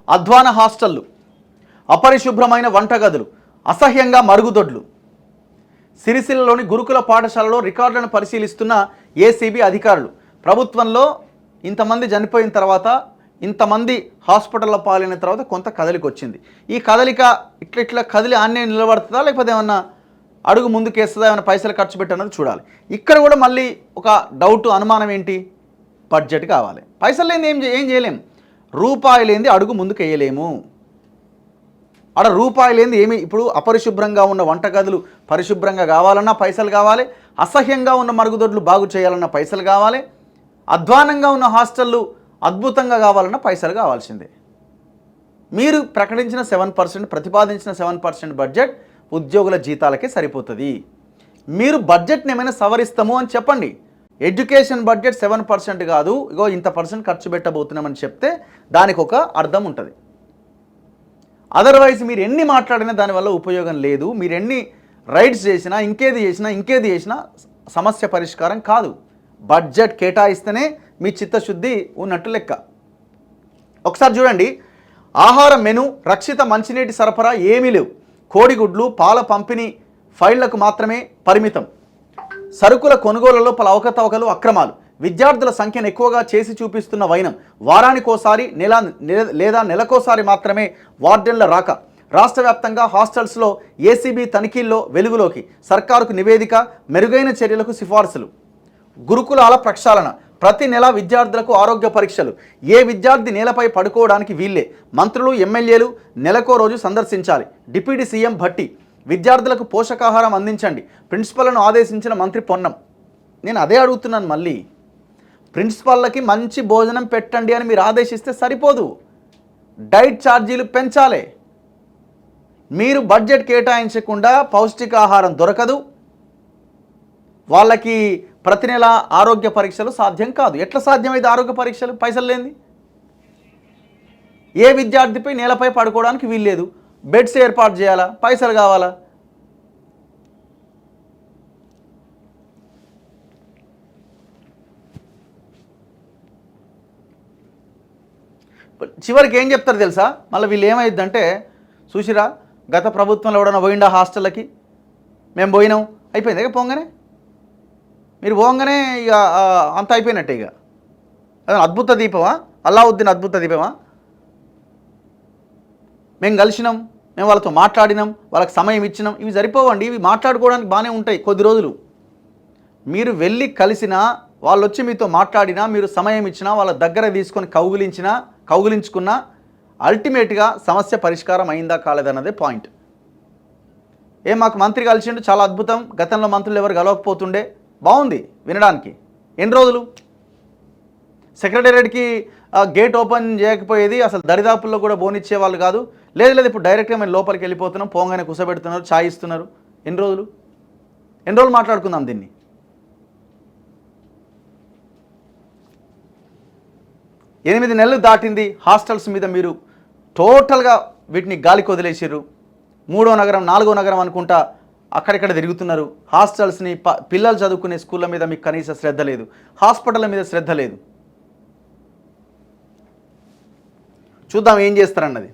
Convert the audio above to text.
అధ్వాన హాస్టళ్లు, అపరిశుభ్రమైన వంటగదులు, అసహ్యంగా మరుగుదొడ్లు. సిరిసిల్లలోని గురుకుల పాఠశాలలో రికార్డులను పరిశీలిస్తున్న ఏసీబీ అధికారులు. ప్రభుత్వంలో ఇంతమంది చనిపోయిన తర్వాత, ఇంతమంది హాస్పిటల్లో పాలైన తర్వాత కొంత కదలిక వచ్చింది. ఈ కదలిక ఇట్లా కదిలి ఆన్నే నిలబడుతుందా, లేకపోతే ఏమన్నా అడుగు ముందుకేస్తుందా, ఏమైనా పైసలు ఖర్చు పెట్టన్నది చూడాలి. ఇక్కడ కూడా మళ్ళీ ఒక డౌట్, అనుమానం ఏంటి? బడ్జెట్ కావాలి. పైసలు లేని ఏం చేయలేము. రూపాయి లేనిది అడుగు ముందుకు వేయలేము. ఆడ రూపాయి లేనిది ఏమి. ఇప్పుడు అపరిశుభ్రంగా ఉన్న వంటగదులు పరిశుభ్రంగా కావాలన్నా పైసలు కావాలి, అసహ్యంగా ఉన్న మరుగుదొడ్లు బాగు చేయాలన్నా పైసలు కావాలి, అధ్వానంగా ఉన్న హాస్టళ్ళు అద్భుతంగా కావాలన్నా పైసలు కావాల్సిందే. మీరు ప్రకటించిన 7%, ప్రతిపాదించిన 7% బడ్జెట్ ఉద్యోగుల జీతాలకే సరిపోతుంది. మీరు బడ్జెట్ని ఏమైనా సవరిస్తాము అని చెప్పండి. ఎడ్యుకేషన్ బడ్జెట్ 7% కాదు, ఇగో ఇంత % ఖర్చు పెట్టబోతున్నామని చెప్తే దానికి ఒక అర్థం ఉంటుంది. అదర్వైజ్ మీరు ఎన్ని మాట్లాడినా దానివల్ల ఉపయోగం లేదు. మీరు ఎన్ని రైట్స్ చేసినా, ఇంకేది చేసినా సమస్య పరిష్కారం కాదు. బడ్జెట్ కేటాయిస్తేనే మీ చిత్తశుద్ధి ఉన్నట్టు లెక్క. ఒకసారి చూడండి, ఆహార మెను, రక్షిత మంచినీటి సరఫరా ఏమీ లేవు. కోడిగుడ్లు, పాల పంపిణీ ఫైళ్లకు మాత్రమే పరిమితం. సరుకుల కొనుగోళ్లలో పలు అవకతవకలు, అక్రమాలు. విద్యార్థుల సంఖ్యను ఎక్కువగా చేసి చూపిస్తున్న వైనం. వారానికోసారి లేదా నెలకోసారి మాత్రమే వార్డెన్ల రాక. రాష్ట్ర వ్యాప్తంగా హాస్టల్స్లో ఏసీబీ తనిఖీల్లో వెలుగులోకి. సర్కారుకు నివేదిక, మెరుగైన చర్యలకు సిఫార్సులు. గురుకులాల ప్రక్షాళన. ప్రతి నెల విద్యార్థులకు ఆరోగ్య పరీక్షలు. ఏ విద్యార్థి నేలపై పడుకోవడానికి వీల్లే. మంత్రులు, ఎమ్మెల్యేలు నెలకో రోజు సందర్శించాలి. Deputy CM Bhatti. విద్యార్థులకు పోషకాహారం అందించండి. ప్రిన్సిపల్ను ఆదేశించిన మంత్రి పొన్నం. నేను అదే అడుగుతున్నాను మళ్ళీ. ప్రిన్సిపల్లకి మంచి భోజనం పెట్టండి అని మీరు ఆదేశిస్తే సరిపోదు, డైట్ ఛార్జీలు పెంచాలి. మీరు బడ్జెట్ కేటాయించకుండా పౌష్టికాహారం దొరకదు, వాళ్ళకి ప్రతి నెల ఆరోగ్య పరీక్షలు సాధ్యం కాదు. ఎట్లా సాధ్యమైంది ఆరోగ్య పరీక్షలు పైసలు లేనిది? ఏ విద్యార్థిపై నేలపై పడుకోవడానికి వీల్లేదు, బెడ్స్ ఏర్పాటు చేయాలా, పైసలు కావాలా? చివరికి ఏం చెప్తారు తెలుసా? మళ్ళీ వీళ్ళు ఏమైందంటే, చూసిరా గత ప్రభుత్వంలో ఎవడన్నా పోయిండా హాస్టళ్ళకి, మేము పోయినాం, అయిపోయింది. ఇక పోగానే మీరు పోగానే ఇక అంత అయిపోయినట్టే. ఇక అదే అద్భుత దీపమా, అల్లావుద్దీన్ అద్భుత దీపమా? మేము కలిసినాం, మేము వాళ్ళతో మాట్లాడినాం, వాళ్ళకి సమయం ఇచ్చినాం, ఇవి సరిపోవండి. ఇవి మాట్లాడుకోవడానికి బాగానే ఉంటాయి కొద్ది రోజులు. మీరు వెళ్ళి కలిసినా, వాళ్ళు వచ్చి మీతో మాట్లాడినా, మీరు సమయం ఇచ్చినా, వాళ్ళ దగ్గర తీసుకొని కౌగిలించుకున్నా అల్టిమేట్గా సమస్య పరిష్కారం అయిందా కాలేదన్నదే పాయింట్. మాకు మంత్రి కలిసిండు, చాలా అద్భుతం, గతంలో మంత్రులు ఎవరు కలవకపోతుండే, బాగుంది వినడానికి. ఎన్ని రోజులు సెక్రటేరియట్కి గేట్ ఓపెన్ చేయకపోయేది, అసలు దరిదాపుల్లో కూడా బోనిచ్చే వాళ్ళు కాదు. లేదు ఇప్పుడు డైరెక్ట్గా మేము లోపలికి వెళ్ళిపోతున్నాం, పోగానే కుసబెడుతున్నారు, ఛాయ్ ఇస్తున్నారు. ఎన్ని రోజులు మాట్లాడుకుందాం దీన్ని. ఎనిమిది నెలలు దాటింది. హాస్టల్స్ మీద మీరు టోటల్గా వీటిని గాలికి వదిలేసారు. 3వ నగరం 4వ నగరం అనుకుంటా అక్కడిక్కడ తిరుగుతున్నారు. హాస్టల్స్ని, పిల్లలు చదువుకునే స్కూళ్ళ మీద మీకు కనీస శ్రద్ధ లేదు, హాస్పిటల్ మీద శ్రద్ధ లేదు. చూద్దాం ఏం చేస్తారన్నది.